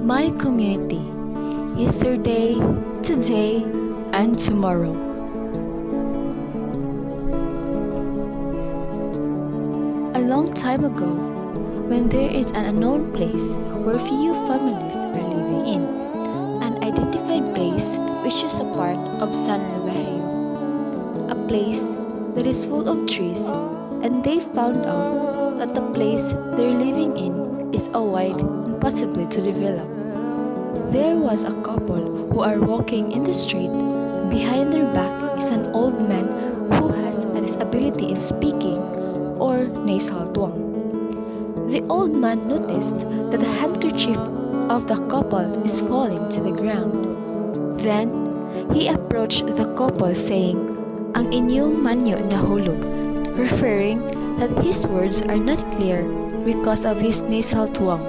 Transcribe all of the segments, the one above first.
My community, yesterday, today, and tomorrow. A long time ago, when there is an unknown place where few families are living in, an identified place which is a part of San Revejo, a place that is full of trees, and they found out that the place they're living in is a wide impossible to develop. There was a couple who are walking in the street. Behind their back is an old man who has a disability in speaking or nasal twang. The old man noticed that the handkerchief of the couple is falling to the ground. Then, he approached the couple saying, "Ang inyong manyo nahulog," referring that his words are not clear because of his nasal twang.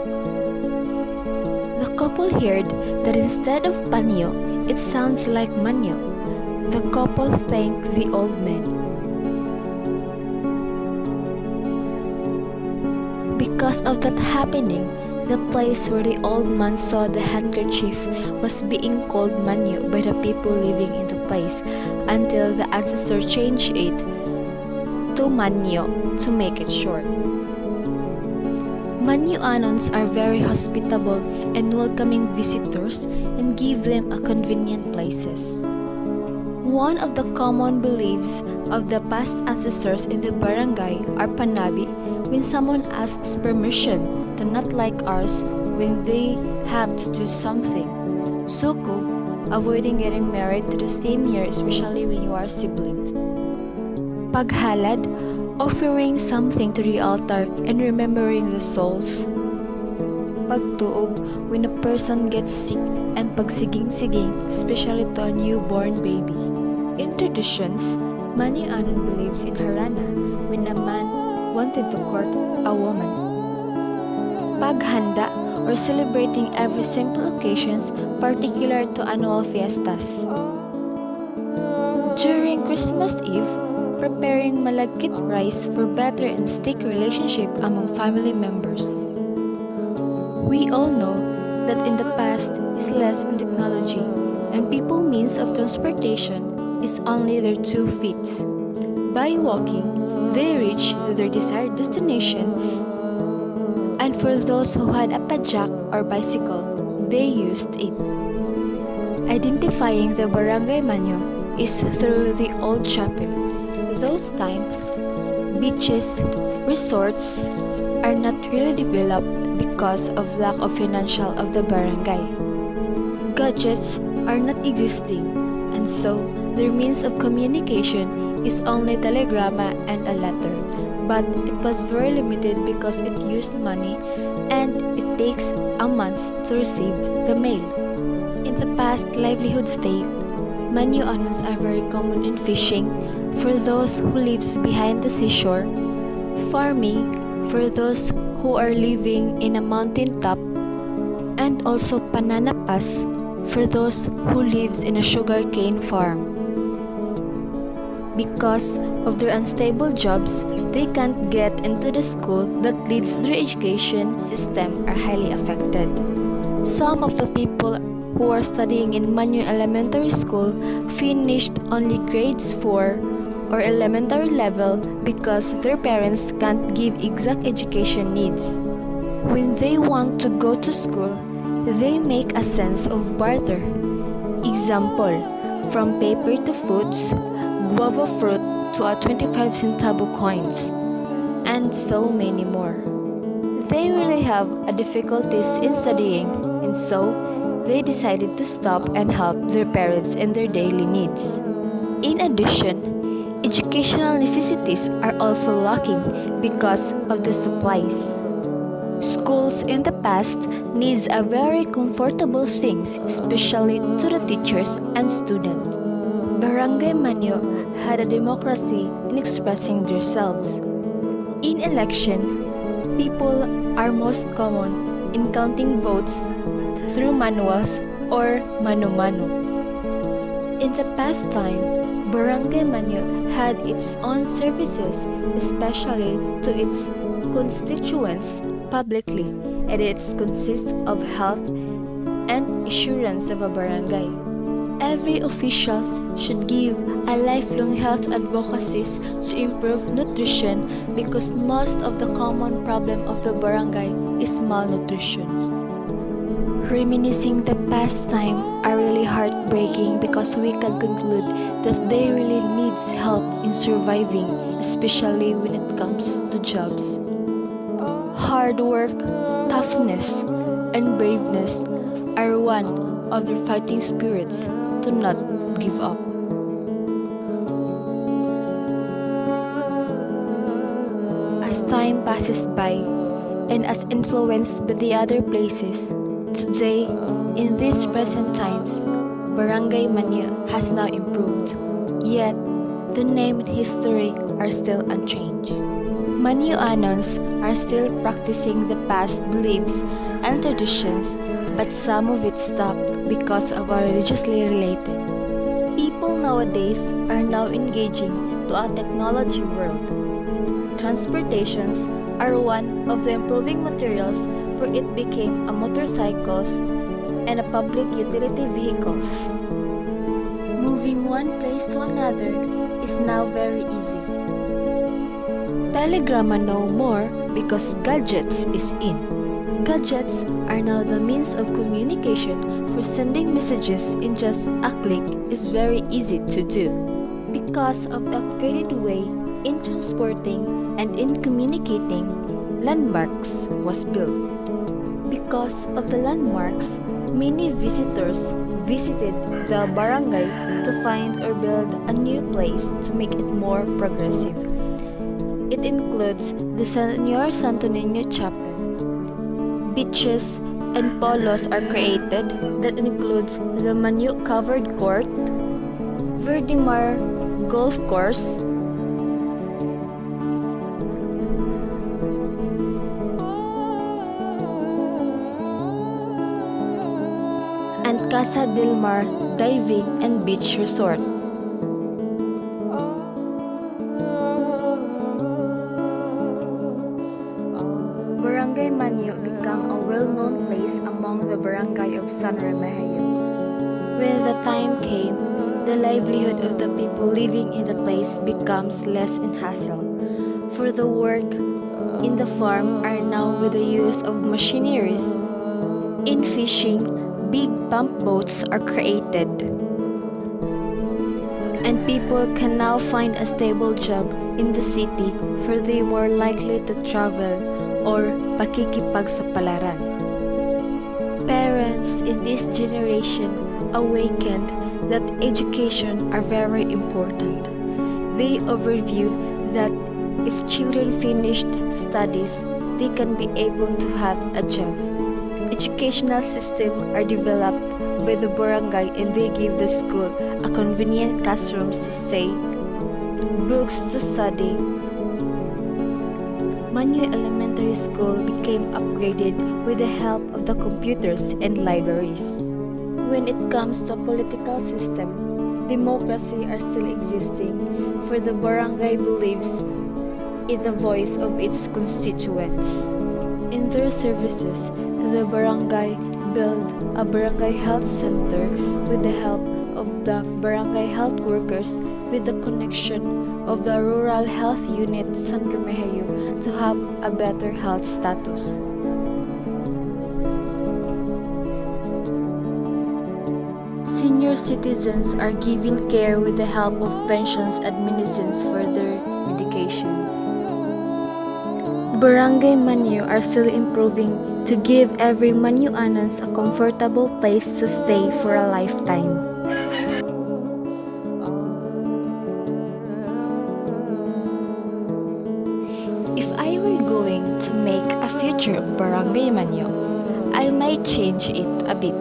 The couple heard that instead of panyo, it sounds like manyo. The couple thanked the old man. Because of that happening, the place where the old man saw the handkerchief was being called manyo by the people living in the place until the ancestor changed it to manyo to make it short. Manyoanons are very hospitable and welcoming visitors and give them a convenient places. One of the common beliefs of the past ancestors in the barangay are panabi when someone asks permission to not like ours when they have to do something. Sukub, avoiding getting married to the same year especially when you are siblings. Paghalad, offering something to the altar and remembering the souls. Pagtuob, when a person gets sick, and pagsiging-siging, especially to a newborn baby. In traditions, Manyoanon believes in harana when a man wanted to court a woman. Paghanda, or celebrating every simple occasions particular to annual fiestas. During Christmas Eve, preparing malagkit rice for better and stick relationship among family members. We all know that in the past is less in technology and people means of transportation is only their 2 feet. By walking, they reach their desired destination, and for those who had a pajak or bicycle, they used it. Identifying the barangay manyo is through the old chapel. Those time, beaches, resorts are not really developed because of lack of financial of the barangay. Gadgets are not existing, and so their means of communication is only telegrama and a letter. But it was very limited because it used money and it takes a month to receive the mail. In the past livelihood state, Manyoanons are very common in fishing for those who lives behind the seashore, farming for those who are living in a mountain top, and also pananapas for those who lives in a sugarcane farm. Because of their unstable jobs, they can't get into the school that leads their education system are highly affected. Some of the people who are studying in Manyo Elementary School finished only grades 4 or elementary level because their parents can't give exact education needs. When they want to go to school, they make a sense of barter. Example, from paper to foods, guava fruit to a 25 centavo coins, and so many more. They really have a difficulties in studying, and so they decided to stop and help their parents in their daily needs. In addition, educational necessities are also lacking because of the supplies. Schools in the past needs a very comfortable things, especially to the teachers and students. Barangay Manyo had a democracy in expressing themselves. In election, people are most common in counting votes through manuals or mano-mano. In the past time, Barangay Manyo had its own services, especially to its constituents publicly, and it consists of health, and assurance of a barangay. Every officials should give a lifelong health advocacies to improve nutrition because most of the common problem of the barangay is malnutrition. Reminiscing the past time are really heartbreaking because we can conclude that they really needs help in surviving, especially when it comes to jobs. Hard work, toughness, and braveness are one of their fighting spirits to not give up. As time passes by and as influenced by the other places, today, in these present times, Barangay Manyo has now improved, yet the name and history are still unchanged. Manyoanons are still practicing the past beliefs and traditions, but some of it stopped because of our religiously related. People nowadays are now engaging to a technology world. Transportations are one of the improving materials, for it became a motorcycles and a public utility vehicles. Moving one place to another is now very easy. Telegrama no more because gadgets is in. Gadgets are now the means of communication for sending messages in just a click is very easy to do. Because of the upgraded way in transporting and in communicating, landmarks was built. Because of the landmarks, many visitors visited the barangay to find or build a new place to make it more progressive. It includes the Señor Santo Niño Chapel. Beaches and polos are created that includes the Manyo Covered Court, Verdimar Golf Course, and Casa del Mar Diving and Beach Resort. Barangay Manyo became a well-known place among the barangay of San Remigio. When the time came, the livelihood of the people living in the place becomes less in hassle, for the work in the farm are now with the use of machineries. In fishing, big pump boats are created, and people can now find a stable job in the city, for they are more likely to travel or pakikipagsapalaran. Parents in this generation awakened that education are very important. They overview that if children finished studies, they can be able to have a job. Educational system are developed by the barangay and they give the school a convenient classrooms to stay, books to study. Manyo Elementary School became upgraded with the help of the computers and libraries. When it comes to a political system, democracy are still existing, for the barangay believes in the voice of its constituents. In their services, the barangay built a barangay health center with the help of the barangay health workers with the connection of the rural health unit San Remigio to have a better health status. Senior citizens are given care with the help of pensions and medicines for their medications. Barangay Manyo are still improving to give every Manyoanans a comfortable place to stay for a lifetime. If I were going to make a future of Barangay Manyo, I might change it a bit.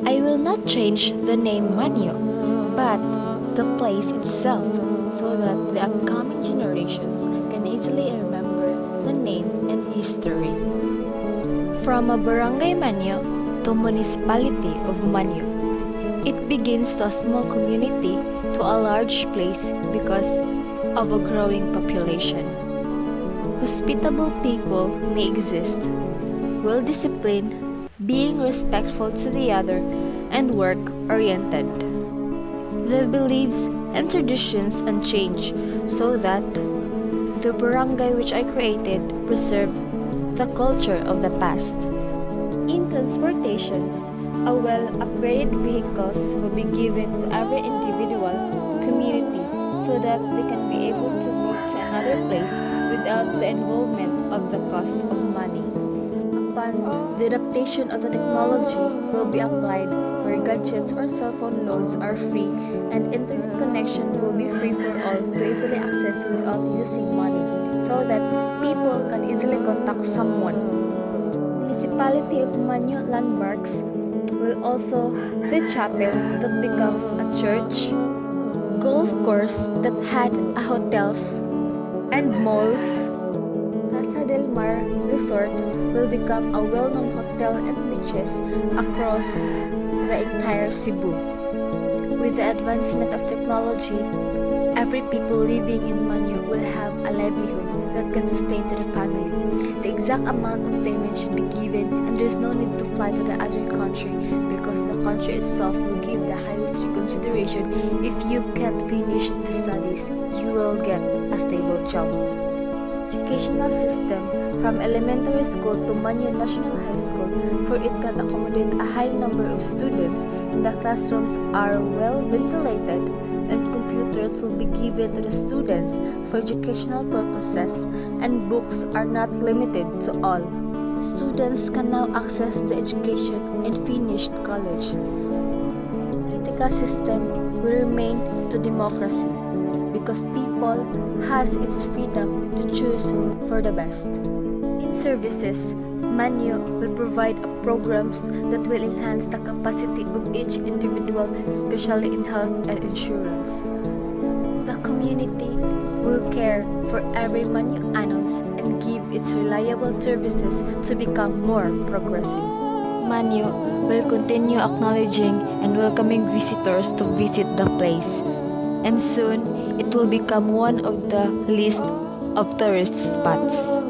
I will not change the name Manyo, but the place itself, so that the upcoming generations can easily remember the name and history. From a Barangay Manyo to Municipality of Manyo, it begins to a small community to a large place because of a growing population. Hospitable people may exist, well-disciplined, being respectful to the other, and work-oriented. They believes in traditions and change so that the barangay which I created preserve the culture of the past. In transportations, a well-upgraded vehicles will be given to every individual community so that they can be able to move to another place without the involvement of the cost of money. Upon the adaptation of the technology will be applied where gadgets or cell phone loads are free and internet connection will be free for all to easily access without using money so that people can easily contact someone. Municipality of Manyo landmarks will also the chapel that becomes a church, golf course that had a hotels and malls. Casa del Mar Resort will become a well-known hotel and beaches across the entire Cebu. With the advancement of technology, every people living in Manyo will have a livelihood that can sustain to the family. The exact amount of payment should be given and there's no need to fly to the other country because the country itself will give the highest consideration. If you can't finish the studies, you will get a stable job. Educational system from elementary school to Manyo National High School for it can accommodate a high number of students and the classrooms are well ventilated and computers will be given to the students for educational purposes and books are not limited to all. Students can now access the education and finish college. Political system will remain to democracy because people has its freedom to choose for the best. In services, Manyo will provide programs that will enhance the capacity of each individual, especially in health and insurance. The community will care for every Manyoanons and give its reliable services to become more progressive. Manyo will continue acknowledging and welcoming visitors to visit the place, and soon it will become one of the list of tourist spots.